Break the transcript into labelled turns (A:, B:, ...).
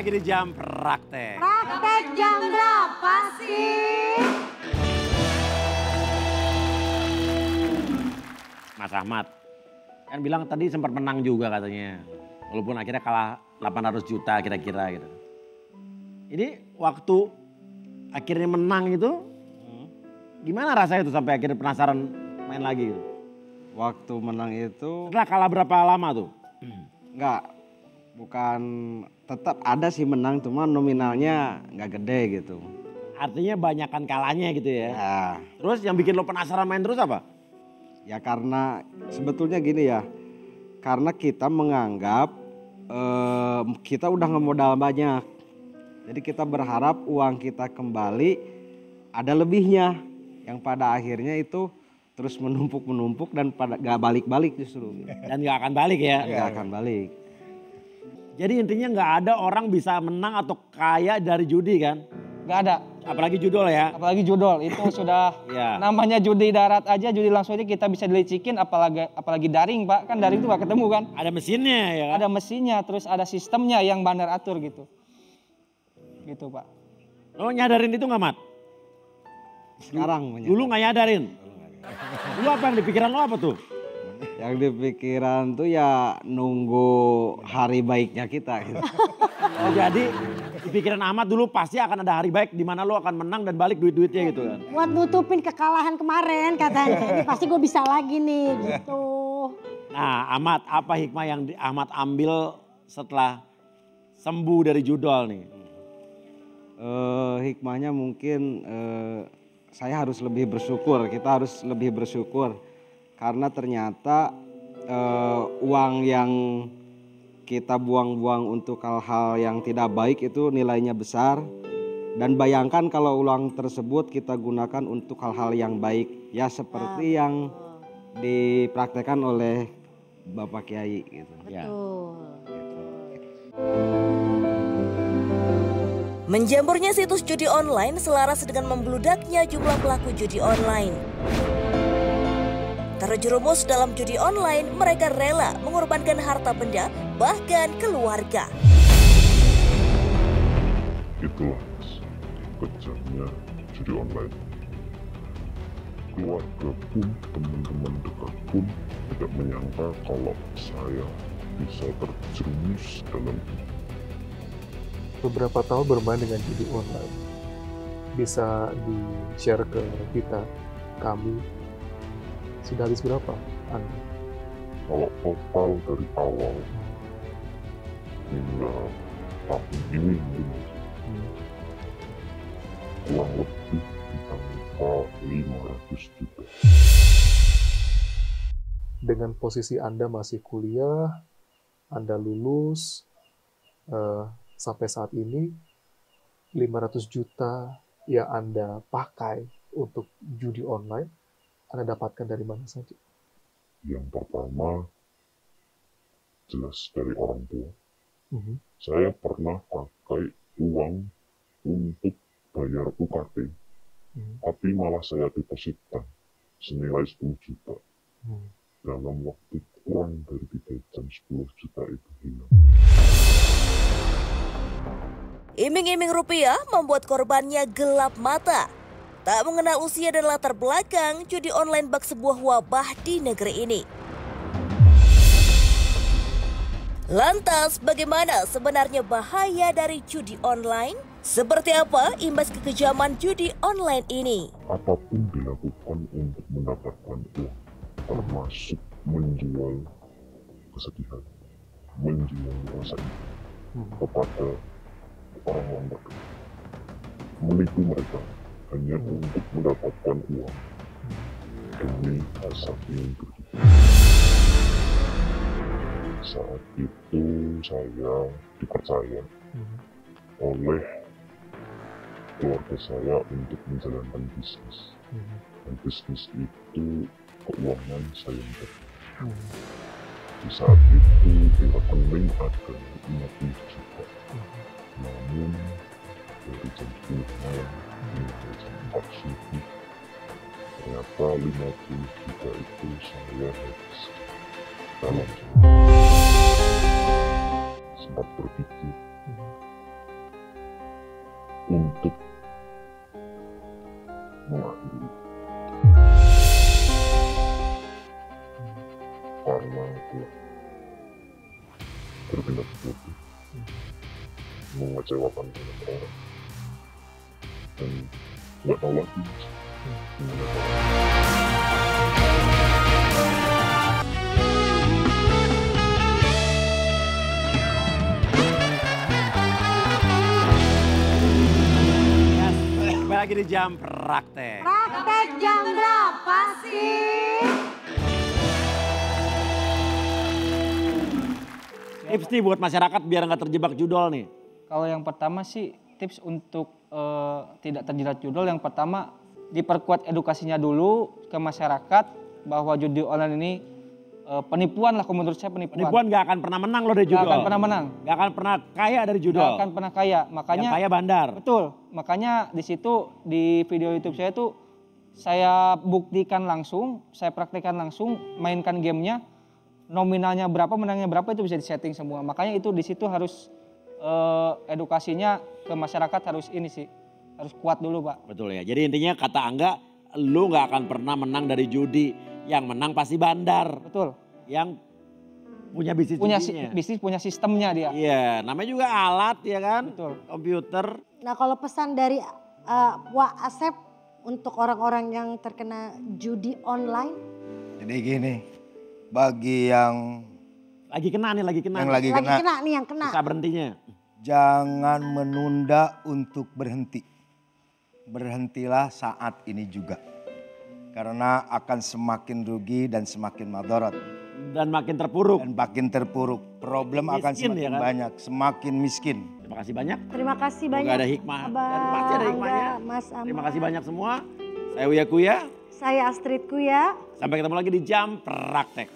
A: lagi di jam praktek.
B: Praktek jam berapa sih?
A: Mas Ahmad, kan bilang tadi sempat menang juga katanya. Walaupun akhirnya kalah 800 juta kira-kira gitu. Ini waktu akhirnya menang itu, gimana rasanya tuh sampai akhirnya penasaran main lagi gitu?
C: Waktu menang itu
A: Setelah kalah berapa lama tuh?
C: enggak, bukan, tetap ada sih menang, cuma nominalnya nggak gede gitu.
A: Artinya banyakan kalahnya gitu ya.
C: Ya,
A: Terus yang bikin lo penasaran main terus apa?
C: ya karena sebetulnya gini ya, karena kita menganggap kita udah ngemodal banyak. Jadi kita berharap uang kita kembali ada lebihnya. Yang pada akhirnya itu terus menumpuk dan pada gak balik-balik justru.
A: Dan gak akan balik ya?
C: Gak akan balik.
A: Jadi intinya gak ada orang bisa menang atau kaya dari judi kan?
D: Gak ada.
A: Apalagi judul ya?
D: Apalagi judol itu sudah
A: Iya.
D: namanya judi darat aja, judi langsung aja kita bisa dilicikin, apalagi daring Pak. Kan daring itu gak ketemu kan.
A: Ada mesinnya ya kan?
D: Ada mesinnya, terus ada sistemnya yang bandar atur gitu. Gitu Pak.
A: Lo nyadarin itu gak Mat?
C: Sekarang
A: Dulu gak nyadarin? Dulu apa yang di pikiran lo apa tuh?
C: yang di pikiran tuh ya nunggu hari baiknya kita gitu.
A: Oh jadi di pikiran Ahmad dulu pasti akan ada hari baik di mana lo akan menang dan balik duit-duitnya gitu kan?
B: Buat nutupin kekalahan kemarin katanya. Ini pasti gue bisa lagi nih gitu.
A: Nah Ahmad, apa hikmah yang Ahmad ambil setelah sembuh dari judol nih?
C: Hikmahnya mungkin saya harus lebih bersyukur, kita harus lebih bersyukur. Karena ternyata uang yang kita buang-buang untuk hal-hal yang tidak baik itu nilainya besar. Dan bayangkan kalau uang tersebut kita gunakan untuk hal-hal yang baik. Ya seperti yang dipraktekkan oleh Bapak Kiai gitu.
B: Betul.
E: Menjamurnya situs judi online selaras dengan membludaknya jumlah pelaku judi online. Terjerumus dalam judi online, mereka rela mengorbankan harta benda, bahkan keluarga.
F: Itulah kejamnya judi online. Keluarga pun, teman-teman dekat pun tidak menyangka kalau saya bisa terjerumus dalam ini.
G: Beberapa tahun bermain dengan judi online. Bisa di-share ke kita, kami. Sudah habis berapa, Anda?
F: Kalau total dari awal hingga tahun ini kurang lebih di angka 500 juta.
G: Dengan posisi Anda masih kuliah, Anda lulus, sampai saat ini 500 juta yang Anda pakai untuk judi online, Anda dapatkan dari mana saja?
F: Yang pertama, jelas dari orang tua. Saya pernah pakai uang untuk bayar UKT, tapi malah saya depositkan senilai 10 juta. Dalam waktu kurang dari 3 jam 10 juta itu hilang.
E: Iming-iming rupiah membuat korbannya gelap mata. Tak mengenal usia dan latar belakang, judi online bak sebuah wabah di negeri ini. Lantas, bagaimana sebenarnya bahaya dari judi online? Seperti apa imbas kekejaman judi online ini?
F: Apapun dilakukan untuk mendapatkan uang, termasuk menjual kesedihan, menjual rasa itu kepada orang-orang terdekat, menipu mereka hanya untuk mendapatkan uang demi rasa ingin berhidup. Saat itu saya dipercaya oleh keluarga saya untuk menjalankan bisnis. Dan bisnis itu keuangan saya yang pegang. Di saat itu di rekening ada 50 juta. Namun dari jam 10 malam hingga jam 4 subuh ternyata 50 juta itu saya habis dalam sempat berpikir mengakhiri. Karena aku bertindak seperti mengecewakan banyak orang dan nggak tahu lagi gimana caranya.
A: Kembali lagi di jam praktek.
B: Praktek jam berapa sih?
A: Tips nih buat masyarakat biar nggak terjebak judol nih.
D: Kalau yang pertama sih tips untuk tidak terjerat judul, yang pertama diperkuat edukasinya dulu ke masyarakat bahwa judi online ini penipuan lah, kalau menurut saya penipuan.
A: Penipuan nggak akan pernah menang loh dari judol.
D: Nggak akan pernah menang.
A: Nggak akan pernah kaya dari judol.
D: Nggak akan pernah kaya. Makanya
A: yang kaya bandar.
D: Betul. Makanya di situ di video YouTube saya tuh saya buktikan langsung, saya praktekkan langsung, mainkan gamenya, nominalnya berapa, menangnya berapa itu bisa disetting semua. Makanya itu di situ harus edukasinya ke masyarakat harus ini sih, harus kuat dulu Pak.
A: Betul ya. Jadi intinya kata Angga, lu nggak akan pernah menang dari judi. Yang menang pasti bandar.
D: Betul.
A: Yang punya bisnis
D: bisnis punya sistemnya dia.
A: Iya, namanya juga alat ya kan.
D: Betul.
A: Komputer.
B: Nah kalau pesan dari Wak Asep untuk orang-orang yang terkena judi online?
H: Jadi gini, bagi yang
A: Lagi kena nih, lagi kena.
H: yang
A: nih.
H: lagi
B: Lagi
H: kena,
B: kena nih yang kena.
A: Susah berhentinya.
H: jangan menunda untuk berhenti. Berhentilah saat ini juga. Karena akan semakin rugi dan semakin madarat.
A: Dan makin terpuruk.
H: Dan makin terpuruk. Problem akan
A: Miskin,
H: semakin
A: ya kan?
H: banyak, semakin miskin.
A: Terima kasih banyak.
B: Terima kasih
A: Semoga
B: banyak.
A: ada hikmah.
B: Abah,
A: Dan pasti ada hikmahnya.
B: Angga, Mas Aman.
A: Terima kasih banyak semua. Saya Uya Kuya.
B: Saya Astrid Kuya.
A: Sampai ketemu lagi di jam praktek.